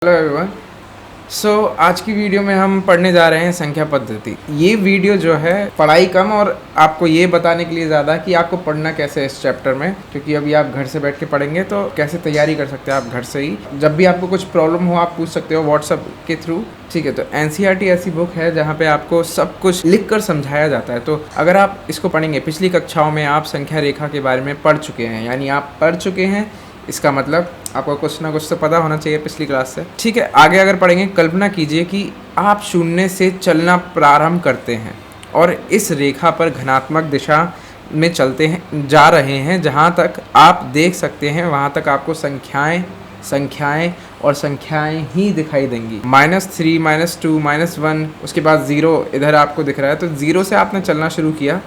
Hello everyone. आज की video में हम पढ़ने जा रहे हैं संख्या पद्धति। ये वीडियो जो है पढ़ाई कम और आपको ये बताने के लिए ज़्यादा कि आपको पढ़ना कैसे है इस चैप्टर में, क्योंकि अभी आप घर से बैठ के पढ़ेंगे तो कैसे तैयारी कर सकते हैं आप घर से ही। जब भी आपको कुछ प्रॉब्लम हो आप पूछ सकते हो व्हाट्सएप के थ्रू, ठीक है। तो एनसीईआरटी ऐसी बुक है जहाँ पे आपको सब कुछ लिख कर समझाया जाता है। तो अगर आप इसको पढ़ेंगे, पिछली कक्षाओं में आप संख्या रेखा के बारे में पढ़ चुके हैं, यानी आप पढ़ चुके हैं, इसका मतलब आपको कुछ ना कुछ तो पता होना चाहिए पिछली क्लास से, ठीक है। आगे अगर पढ़ेंगे, कल्पना कीजिए कि आप शून्य से चलना प्रारंभ करते हैं और इस रेखा पर धनात्मक दिशा में चलते हैं, जा रहे हैं। जहाँ तक आप देख सकते हैं वहाँ तक आपको संख्याएं और संख्याएं ही दिखाई देंगी। -3, -2, -1, उसके बाद 0 इधर आपको दिख रहा है। तो 0 से आपने चलना शुरू किया।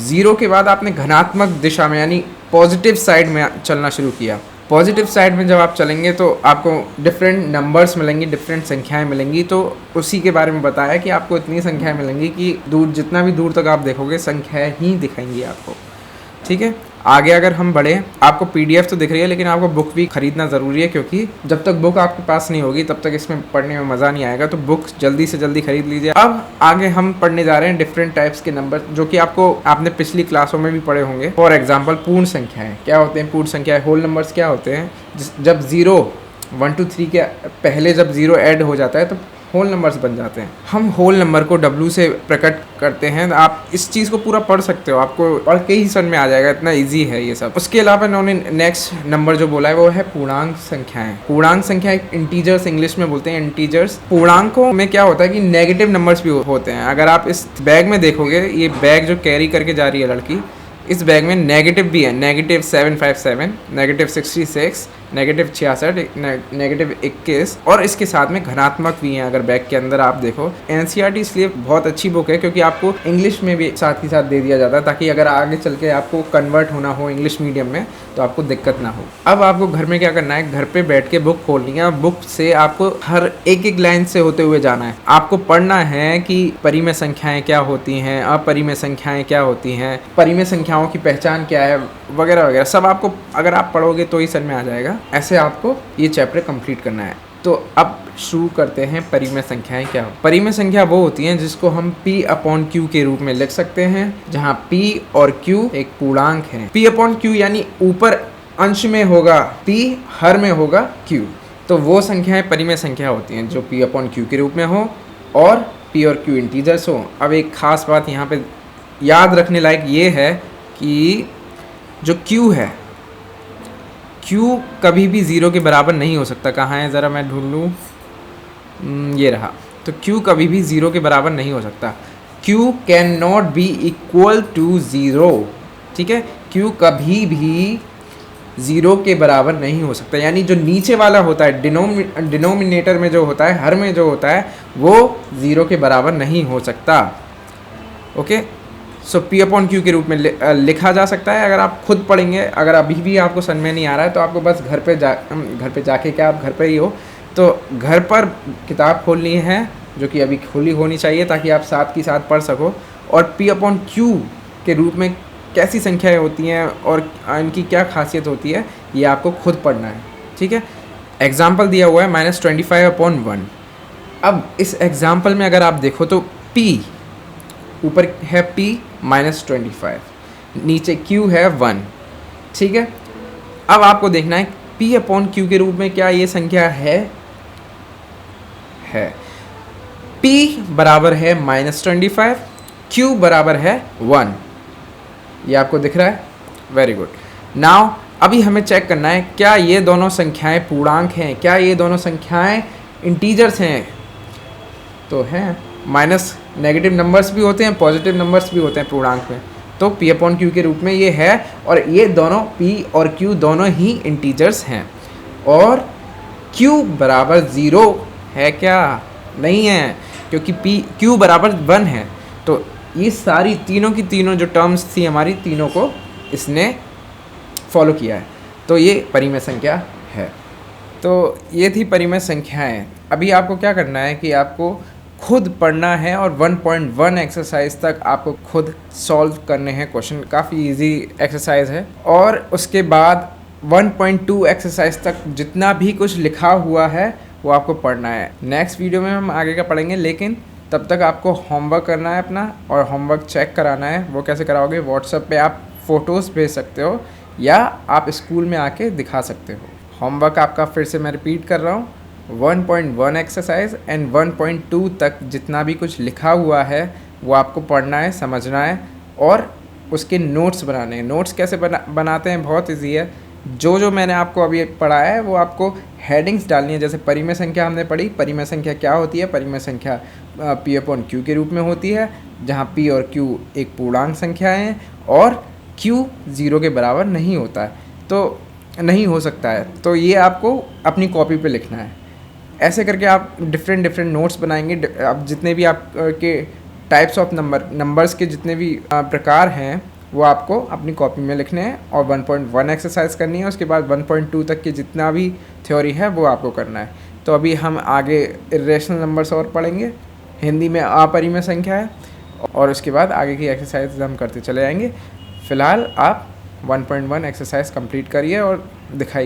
0 के बाद आपने धनात्मक दिशा में यानी पॉजिटिव साइड में चलना शुरू किया। पॉजिटिव साइड में जब आप चलेंगे तो आपको डिफरेंट नंबर्स मिलेंगी, डिफरेंट संख्याएं मिलेंगी। तो उसी के बारे में बताया कि आपको इतनी संख्याएं मिलेंगी कि जितना भी दूर तक आप देखोगे संख्याएं ही दिखाएंगी आपको, ठीक है। आगे अगर हम बढ़े, आपको पीडीएफ तो दिख रही है लेकिन आपको बुक भी खरीदना ज़रूरी है, क्योंकि जब तक बुक आपके पास नहीं होगी तब तक इसमें पढ़ने में मज़ा नहीं आएगा। तो बुक जल्दी से जल्दी खरीद लीजिए। अब आगे हम पढ़ने जा रहे हैं डिफरेंट टाइप्स के नंबर, जो कि आपने पिछली क्लासों में भी पढ़े होंगे। फॉर एग्जाम्पल, पूर्ण संख्याएँ क्या होते हैं, पूर्ण संख्याएँ होल नंबर्स क्या होते हैं। जब 0, 1, 2, 3 के पहले जब 0 ऐड हो जाता है तो होल नंबर्स बन जाते हैं। हम होल नंबर को W से प्रकट करते हैं। आप इस चीज़ को पूरा पढ़ सकते हो, आपको और कई समझ में आ जाएगा, इतना इजी है ये सब। उसके अलावा इन्होंने नेक्स्ट नंबर जो बोला है वो है पूर्णांक संख्याएं। पूर्णांक संख्या इंटीजर्स इंग्लिश में बोलते हैं, इंटीजर्स। पूर्णांकों में क्या होता है कि नेगेटिव नंबर्स भी होते हैं। अगर आप इस बैग में देखोगे, ये बैग जो कैरी करके जा रही है लड़की, इस बैग में नेगेटिव भी है, -757, -66, -66, -21 और इसके साथ में धनात्मक भी हैं। अगर बैग के अंदर आप देखो, एनसीईआरटी इसलिए बहुत अच्छी बुक है क्योंकि आपको इंग्लिश में भी साथ ही साथ दे दिया जाता है, ताकि अगर आगे चल के आपको कन्वर्ट होना हो इंग्लिश मीडियम में तो आपको दिक्कत ना हो। अब आपको घर में क्या करना है, घर पे बैठ के बुक खोलनी है और बुक से आपको हर एक लाइन से होते हुए जाना है। आपको पढ़ना है कि परिमेय संख्याएं क्या होती हैं, अपरिमेय संख्याएं क्या होती हैं, परिमेय संख्याओं की पहचान क्या है, वगैरह वगैरह सब आपको अगर आप पढ़ोगे तो ही समझ में आ जाएगा। ऐसे आपको ये चैप्टर कंप्लीट करना है। तो अब शुरू करते हैं, परिमेय संख्याएं क्या हो। परिमेय संख्या वो होती हैं जिसको हम P/Q के रूप में लिख सकते हैं, जहां P और Q एक पूर्णांक है। P/Q यानी ऊपर अंश में होगा P, हर में होगा Q। तो वो संख्याएं परिमेय संख्या होती हैं जो P/Q के रूप में हो और P और Q इंटीजर्स हो। अब एक खास बात यहाँ पे याद रखने लायक ये है कि जो Q है, Q कभी भी 0 के बराबर नहीं हो सकता। कहाँ है, ज़रा मैं ढूंढ लूँ, ये रहा। तो Q कभी भी 0 के बराबर नहीं हो सकता। Q cannot be equal to 0, ठीक है। Q कभी भी 0 के बराबर नहीं हो सकता, यानी जो नीचे वाला होता है, डिनोमिनेटर में जो होता है, हर में जो होता है, वो 0 के बराबर नहीं हो सकता। ओके, सो P/Q के रूप में लिखा जा सकता है। अगर आप खुद पढ़ेंगे, अगर अभी भी आपको समझ में नहीं आ रहा है तो आपको बस घर पे जाके, क्या आप घर पे ही हो तो घर पर किताब खोलनी है, जो कि अभी खुली होनी चाहिए, ताकि आप साथ की साथ पढ़ सको। और P/Q के रूप में कैसी संख्याएं होती हैं और इनकी क्या खासियत होती है, ये आपको खुद पढ़ना है, ठीक है। एग्जाम्पल दिया हुआ है -25/1। अब इस एग्जाम्पल में अगर आप देखो तो P ऊपर है P -25, नीचे Q है 1, ठीक है। अब आपको देखना है P/Q के रूप में क्या ये संख्या है। P बराबर है -25, Q बराबर है 1। ये आपको दिख रहा है, वेरी गुड। नाउ अभी हमें चेक करना है क्या ये दोनों संख्याएं पूर्णांक हैं, क्या ये दोनों संख्याएं इंटीजर्स हैं। तो हैं, माइनस नेगेटिव नंबर्स भी होते हैं, पॉजिटिव नंबर्स भी होते हैं पूर्णांक में। तो P/Q के रूप में ये है और ये दोनों P और Q दोनों ही इंटीजर्स हैं। और Q बराबर 0 है क्या, नहीं है, क्योंकि Q बराबर 1 है। तो ये सारी तीनों की तीनों जो टर्म्स थी हमारी, तीनों को इसने फॉलो किया है। तो ये परिमेय संख्या है। तो ये थी परिमेय संख्याएं। अभी आपको क्या करना है कि आपको खुद पढ़ना है और 1.1 एक्सरसाइज तक आपको खुद सॉल्व करने हैं क्वेश्चन। काफ़ी इजी एक्सरसाइज है। और उसके बाद 1.2 एक्सरसाइज तक जितना भी कुछ लिखा हुआ है वो आपको पढ़ना है। नेक्स्ट वीडियो में हम आगे का पढ़ेंगे, लेकिन तब तक आपको होमवर्क करना है अपना, और होमवर्क चेक कराना है। वो कैसे कराओगे? व्हाट्सएप पे आप फ़ोटोज़ भेज सकते हो या आप स्कूल में आके दिखा सकते हो। होमवर्क आपका फिर से मैं रिपीट कर रहा हूँ, 1.1 एक्सरसाइज एंड 1.2 तक जितना भी कुछ लिखा हुआ है वो आपको पढ़ना है, समझना है और उसके नोट्स बनाने हैं। नोट्स कैसे बनाते हैं? बहुत ईजी है। जो मैंने आपको अभी पढ़ाया है वो आपको हेडिंग्स डालनी है। जैसे परिमेय संख्या हमने पढ़ी, परिमेय संख्या क्या होती है? परिमेय संख्या P/Q के रूप में होती है, जहाँ P और Q एक पूर्णांक संख्या है और Q 0 के बराबर नहीं होता है, तो नहीं हो सकता है। तो ये आपको अपनी कॉपी पे लिखना है। ऐसे करके आप डिफरेंट नोट्स बनाएंगे। अब जितने भी आप के टाइप्स ऑफ नंबर्स के जितने भी प्रकार हैं वो आपको अपनी कॉपी में लिखने हैं और 1.1 एक्सरसाइज करनी है। उसके बाद 1.2 तक की जितना भी थ्योरी है वो आपको करना है। तो अभी हम आगे इरेशनल नंबर्स और पढ़ेंगे, हिंदी में अपरिमेय संख्या है, और उसके बाद आगे की एक्सरसाइज हम करते चले जाएंगे। फ़िलहाल आप 1.1 एक्सरसाइज कंप्लीट करिए और दिखाइए।